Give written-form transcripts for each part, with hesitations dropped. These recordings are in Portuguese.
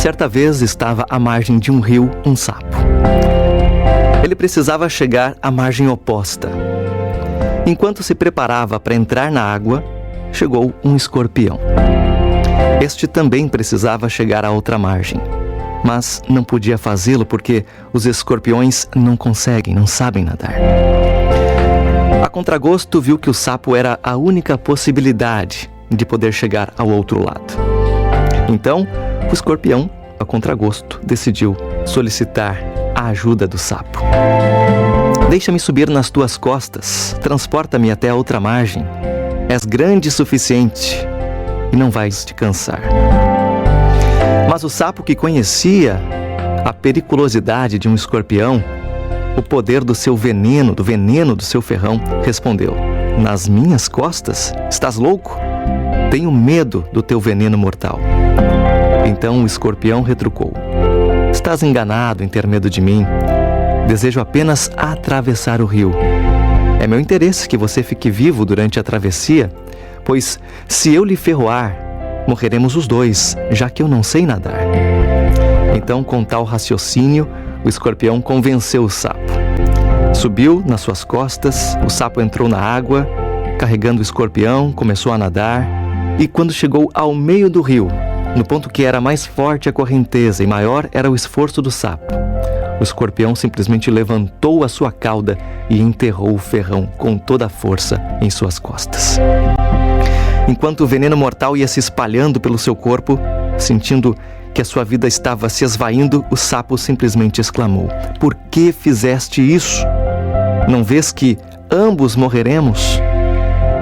Certa vez estava à margem de um rio um sapo. Ele precisava chegar à margem oposta. Enquanto se preparava para entrar na água, chegou um escorpião. Este também precisava chegar à outra margem, mas não podia fazê-lo porque os escorpiões não conseguem, não sabem nadar. A contragosto, viu que o sapo era a única possibilidade de poder chegar ao outro lado. Então, o escorpião, a contragosto, decidiu solicitar a ajuda do sapo. Deixa-me subir nas tuas costas, transporta-me até a outra margem. És grande o suficiente e não vais te cansar. Mas o sapo, que conhecia a periculosidade de um escorpião, o poder do seu veneno, do veneno do seu ferrão, respondeu: nas minhas costas? Estás louco? Tenho medo do teu veneno mortal. Então o escorpião retrucou: estás enganado em ter medo de mim. Desejo apenas atravessar o rio. É meu interesse que você fique vivo durante a travessia, pois se eu lhe ferroar, morreremos os dois, já que eu não sei nadar. Então, com tal raciocínio, o escorpião convenceu o sapo. Subiu nas suas costas, o sapo entrou na água, carregando o escorpião, começou a nadar, e quando chegou ao meio do rio, no ponto que era mais forte a correnteza e maior era o esforço do sapo, o escorpião simplesmente levantou a sua cauda e enterrou o ferrão com toda a força em suas costas. Enquanto o veneno mortal ia se espalhando pelo seu corpo, sentindo que a sua vida estava se esvaindo, o sapo simplesmente exclamou: por que fizeste isso? Não vês que ambos morreremos?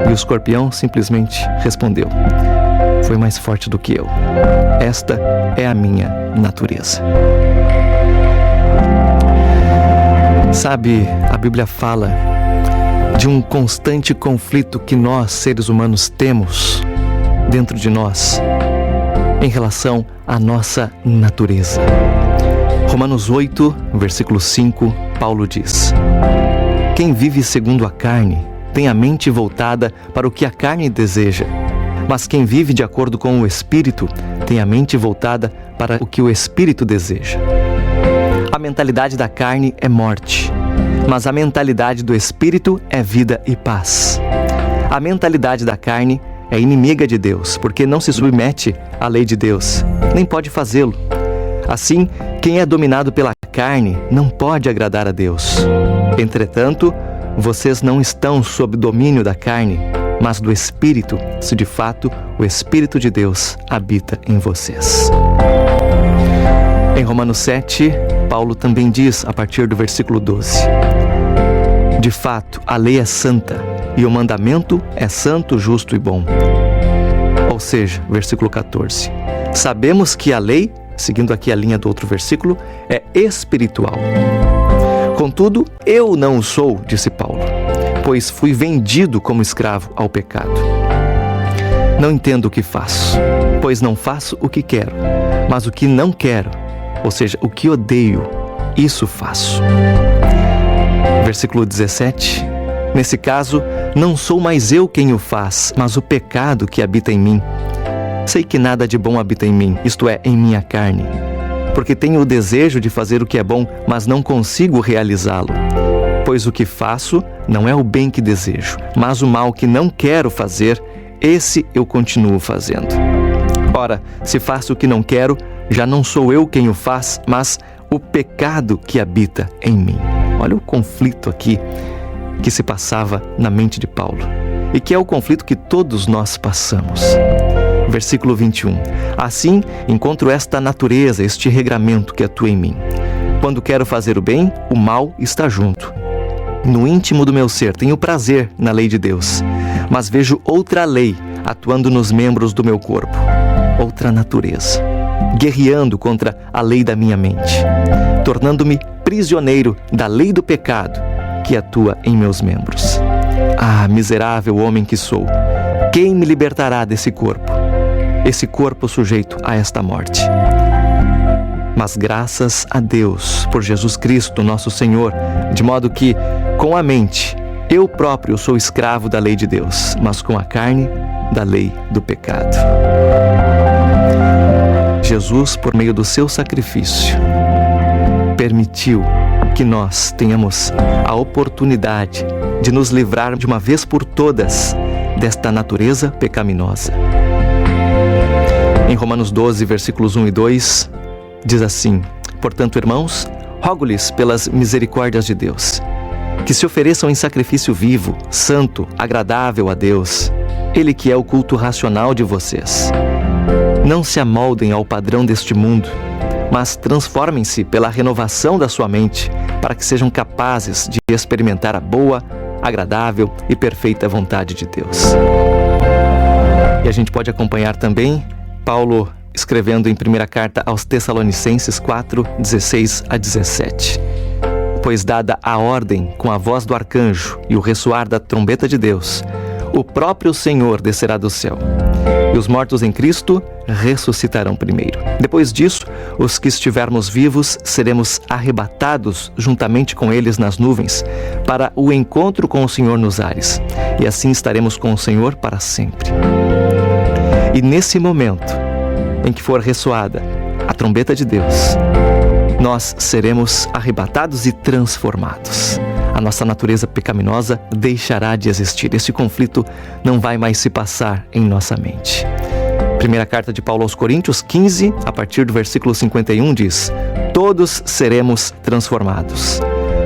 E o escorpião simplesmente respondeu: foi mais forte do que eu. Esta é a minha natureza. Sabe, a Bíblia fala de um constante conflito que nós, seres humanos, temos dentro de nós em relação à nossa natureza. Romanos 8, versículo 5, Paulo diz: quem vive segundo a carne tem a mente voltada para o que a carne deseja, mas quem vive de acordo com o Espírito tem a mente voltada para o que o Espírito deseja. A mentalidade da carne é morte, mas a mentalidade do Espírito é vida e paz. A mentalidade da carne é inimiga de Deus, porque não se submete à lei de Deus, nem pode fazê-lo. Assim, quem é dominado pela carne não pode agradar a Deus. Entretanto, vocês não estão sob domínio da carne, mas do Espírito, se de fato o Espírito de Deus habita em vocês. Em Romanos 7, Paulo também diz, a partir do versículo 12: de fato, a lei é santa, e o mandamento é santo, justo e bom. Ou seja, versículo 14: sabemos que a lei, seguindo aqui a linha do outro versículo, é espiritual. Contudo, eu não o sou, disse Paulo, pois fui vendido como escravo ao pecado. Não entendo o que faço, pois não faço o que quero, mas o que não quero, ou seja, o que odeio, isso faço. Versículo 17: nesse caso, não sou mais eu quem o faz, mas o pecado que habita em mim. Sei que nada de bom habita em mim, isto é, em minha carne, porque tenho o desejo de fazer o que é bom, mas não consigo realizá-lo. Pois o que faço não é o bem que desejo, mas o mal que não quero fazer, esse eu continuo fazendo. Ora, se faço o que não quero, já não sou eu quem o faz, mas o pecado que habita em mim. Olha o conflito aqui que se passava na mente de Paulo, e que é o conflito que todos nós passamos. Versículo 21. Assim, encontro esta natureza, este regramento que atua em mim. Quando quero fazer o bem, o mal está junto. No íntimo do meu ser tenho prazer na lei de Deus, mas vejo outra lei atuando nos membros do meu corpo, outra natureza, guerreando contra a lei da minha mente, tornando-me prisioneiro da lei do pecado que atua em meus membros. Ah, miserável homem que sou! Quem me libertará desse corpo? Esse corpo sujeito a esta morte. Mas graças a Deus por Jesus Cristo, nosso Senhor, de modo que, com a mente, eu próprio sou escravo da lei de Deus, mas com a carne, da lei do pecado. Jesus, por meio do seu sacrifício, permitiu que nós tenhamos a oportunidade de nos livrar de uma vez por todas desta natureza pecaminosa. Em Romanos 12, versículos 1 e 2, diz assim: portanto, irmãos, rogo-lhes pelas misericórdias de Deus, que se ofereçam em sacrifício vivo, santo, agradável a Deus, Ele que é o culto racional de vocês. Não se amoldem ao padrão deste mundo, mas transformem-se pela renovação da sua mente, para que sejam capazes de experimentar a boa, agradável e perfeita vontade de Deus. E a gente pode acompanhar também Paulo escrevendo em primeira carta aos Tessalonicenses 4, 16 a 17. Pois dada a ordem com a voz do arcanjo e o ressoar da trombeta de Deus, o próprio Senhor descerá do céu, e os mortos em Cristo ressuscitarão primeiro. Depois disso, os que estivermos vivos seremos arrebatados juntamente com eles nas nuvens, para o encontro com o Senhor nos ares, e assim estaremos com o Senhor para sempre. E nesse momento em que for ressoada a trombeta de Deus, nós seremos arrebatados e transformados. A nossa natureza pecaminosa deixará de existir. Esse conflito não vai mais se passar em nossa mente. Primeira carta de Paulo aos Coríntios 15, a partir do versículo 51, diz: todos seremos transformados,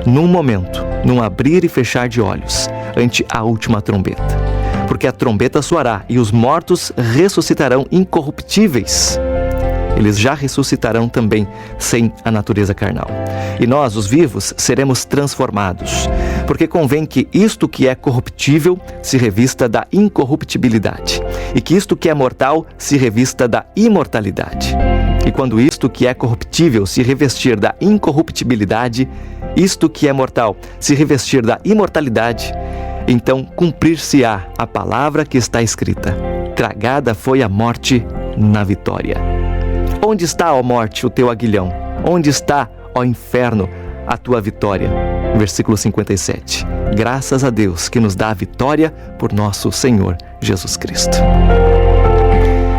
num momento, num abrir e fechar de olhos, ante a última trombeta. Porque a trombeta soará e os mortos ressuscitarão incorruptíveis. Eles já ressuscitarão também sem a natureza carnal. E nós, os vivos, seremos transformados, porque convém que isto que é corruptível se revista da incorruptibilidade, e que isto que é mortal se revista da imortalidade. E quando isto que é corruptível se revestir da incorruptibilidade, isto que é mortal se revestir da imortalidade, então cumprir-se-á a palavra que está escrita: tragada foi a morte na vitória. Onde está, ó morte, o teu aguilhão? Onde está, ó inferno, a tua vitória? Versículo 57. Graças a Deus que nos dá a vitória por nosso Senhor Jesus Cristo.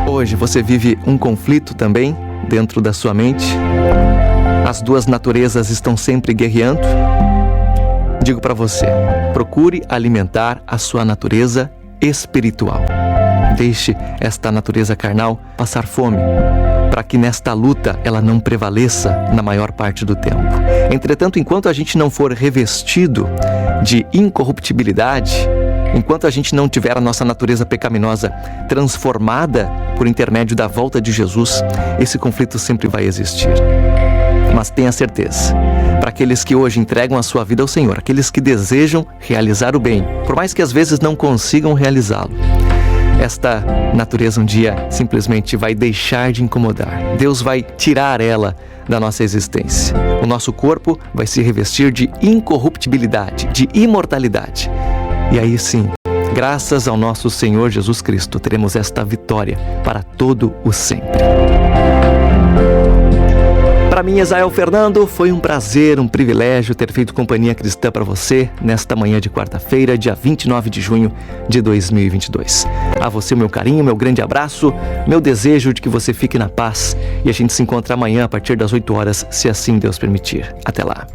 Hoje você vive um conflito também dentro da sua mente? As duas naturezas estão sempre guerreando? Digo para você, procure alimentar a sua natureza espiritual. Deixe esta natureza carnal passar fome, para que nesta luta ela não prevaleça na maior parte do tempo. Entretanto, enquanto a gente não for revestido de incorruptibilidade, enquanto a gente não tiver a nossa natureza pecaminosa transformada por intermédio da volta de Jesus, esse conflito sempre vai existir. Mas tenha certeza, para aqueles que hoje entregam a sua vida ao Senhor, aqueles que desejam realizar o bem, por mais que às vezes não consigam realizá-lo, esta natureza um dia simplesmente vai deixar de incomodar. Deus vai tirar ela da nossa existência. O nosso corpo vai se revestir de incorruptibilidade, de imortalidade. E aí sim, graças ao nosso Senhor Jesus Cristo, teremos esta vitória para todo o sempre. Para mim, Esael Fernando, foi um prazer, um privilégio ter feito companhia cristã para você nesta manhã de quarta-feira, dia 29 de junho de 2022. A você o meu carinho, meu grande abraço, meu desejo de que você fique na paz e a gente se encontra amanhã a partir das 8 horas, se assim Deus permitir. Até lá.